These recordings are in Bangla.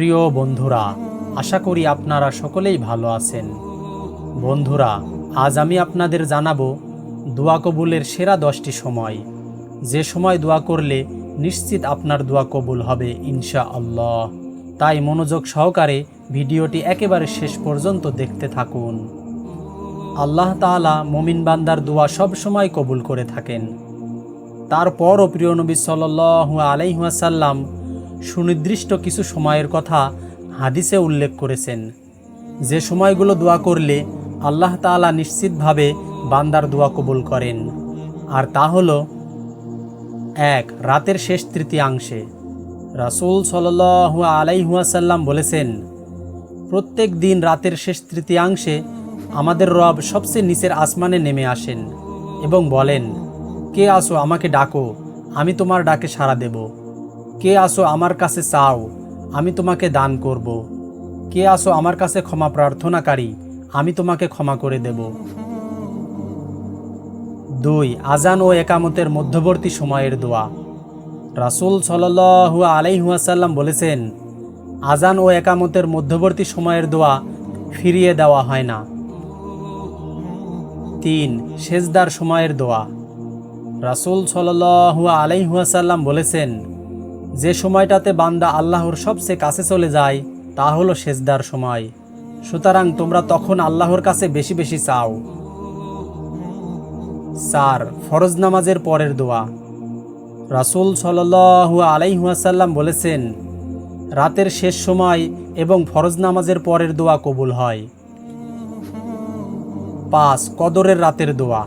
প্রিয় বন্ধুরা, আশা করি আপনারা সকলেই ভালো আছেন। বন্ধুরা, আজ আমি আপনাদের জানাবো দোয়া কবুলের সেরা 10টি সময়, যে সময় দোয়া করলে নিশ্চিত আপনার দোয়া কবুল হবে ইনশাআল্লাহ। তাই মনোযোগ সহকারে ভিডিওটি একেবারে শেষ পর্যন্ত দেখতে থাকুন। আল্লাহ তাআলা মুমিন বান্দার দোয়া সব সময় কবুল করে থাকেন। তারপরও প্রিয় নবী সাল্লাল্লাহু আলাইহি ওয়াসাল্লাম সুনির্দিষ্ট কিছু সময়ের কথা হাদিসে উল্লেখ করেছেন, যে সময়গুলো দোয়া করলে আল্লাহ তাআলা নিশ্চিতভাবে বান্দার দোয়া কবুল করেন। আর তা হলো 1. রাতের শেষ তৃতীয়াংশে। রাসূল সাল্লাল্লাহু আলাইহি ওয়াসাল্লাম বলেছেন, প্রত্যেক দিন রাতের শেষ তৃতীয়াংশে আমাদের রব সবচেয়ে নিচের আসমানে নেমে আসেন এবং বলেন, কে আসো আমাকে ডাকো, আমি তোমার ডাকে সাড়া দেব। কে আসো আমার কাছে চাও, আমি তোমাকে দান করব। কে আসো আমার কাছে ক্ষমা প্রার্থনাকারী, আমি তোমাকে ক্ষমা করে দেব। 2. আজান ও একামতের মধ্যবর্তী সময়ের দোয়া। রাসূল সাল্লাল্লাহু আলাইহি ওয়াসাল্লাম বলেছেন, আজান ও একামতের মধ্যবর্তী সময়ের দোয়া ফিরিয়ে দেওয়া হয় না। 3. সেজদার সময়ের দোয়া। রাসূল সাল্লাল্লাহু আলাইহি ওয়াসাল্লাম বলেছেন, যে সময়টাতে বান্দা আল্লাহর সবচেয়ে কাছে চলে যায় তা হলো সেজদার সময়। সুতরাং তোমরা তখন আল্লাহর কাছে বেশি বেশি চাও। 4. ফরজ নামাজের পরের দোয়া। রাসূল সাল্লাল্লাহু আলাইহি ওয়াসাল্লাম বলেছেন, রাতের শেষ সময় এবং ফরজ নামাজের পরের দোয়া কবুল হয়। 5. কদরের রাতের দোয়া।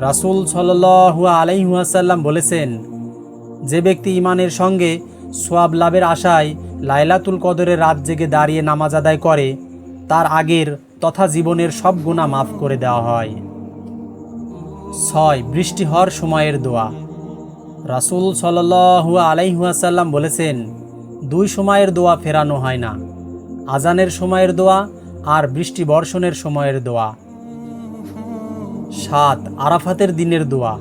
রাসূল সাল্লাল্লাহু আলাইহি ওয়াসাল্লাম বলেছেন, যে ব্যক্তি ঈমানের সঙ্গে সওয়াব লাভের আশায় লাইলাতুল কদরের রাত জেগে দাঁড়িয়ে নামাজ আদায় করে, তার আগের তথা জীবনের সব গুনাহ মাফ করে দেওয়া হয়। 6. বৃষ্টি হওয়ার সময়ের দোয়া। রাসূল সাল্লাল্লাহু আলাইহি ওয়াসাল্লাম বলেছেন, 2 সময়ের দোয়া ফেরানো হয় না, আজানের সময়ের দোয়া আর বৃষ্টি বর্ষণের সময়ের দোয়া। 7. আরাফাতের দিনের দোয়া।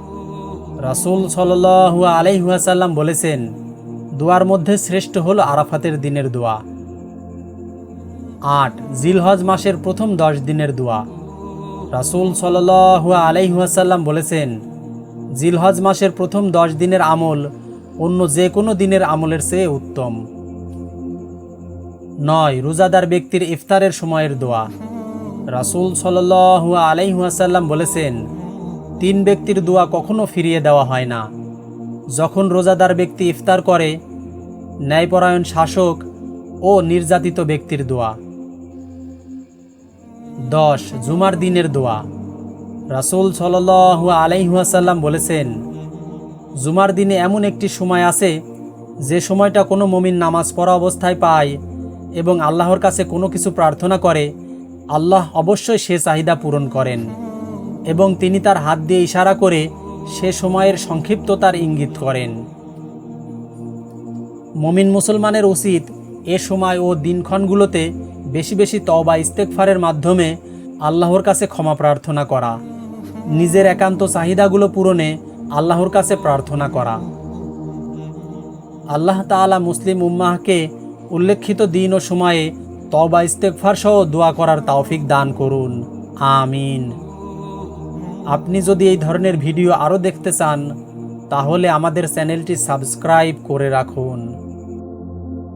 রাসূল সাল্লাল্লাহু আলাইহি ওয়াসাল্লাম বলেছেন, দোয়ার মধ্যে শ্রেষ্ঠ হলো আরাফাতের দিনের দোয়া। 8. জিলহজ মাসের প্রথম 10 দিনের দোয়া। রাসূল সাল্লাল্লাহু আলাইহি ওয়াসাল্লাম বলেছেন, জিলহজ মাসের প্রথম 10 দিনের আমল অন্য যে কোনো দিনের আমলের চেয়ে উত্তম। 9. রোজাদার ব্যক্তির ইফতারের সময়ের দোয়া। রাসূল সাল্লাল্লাহু আলাইহি ওয়াসাল্লাম বলেছেন, 3 ব্যক্তির দোয়া কখনো ফিরিয়ে দেওয়া হয় না, যখন রোজাদার ব্যক্তি ইফতার করে, ন্যায়পরায়ণ শাসক ও নির্যাতিত ব্যক্তির দোয়া। 10. জুমার দিনের দোয়া। রাসূল সাল্লাল্লাহু আলাইহি ওয়াসাল্লাম বলেছেন, জুমার দিনে এমন একটি সময় আছে যে সময়টা কোনো মুমিন নামাজ পড়া অবস্থায় পায় এবং আল্লাহর কাছে কোনো কিছু প্রার্থনা করে, আল্লাহ অবশ্যই সে চাহিদা পূরণ করেন এবং তিনি তার হাত দিয়ে ইশারা করে সে সময়ের সংক্ষিপ্ততার ইঙ্গিত করেন। মুমিন মুসলমানের উচিত এ সময় ও দিনক্ষণগুলোতে বেশি বেশি তওবা ইস্তেগফারের মাধ্যমে আল্লাহর কাছে ক্ষমা প্রার্থনা করা, নিজের একান্ত চাহিদাগুলো পূরণে আল্লাহর কাছে প্রার্থনা করা। আল্লাহ তাআলা মুসলিম উম্মাহকে উল্লেখিত দিন ও সময়ে তওবা ইস্তেগফার সহ দোয়া করার তৌফিক দান করুন, আমিন। আপনি যদি এই ধরনের ভিডিও আরও দেখতে চান তাহলে আমাদের চ্যানেলটি সাবস্ক্রাইব করে রাখুন।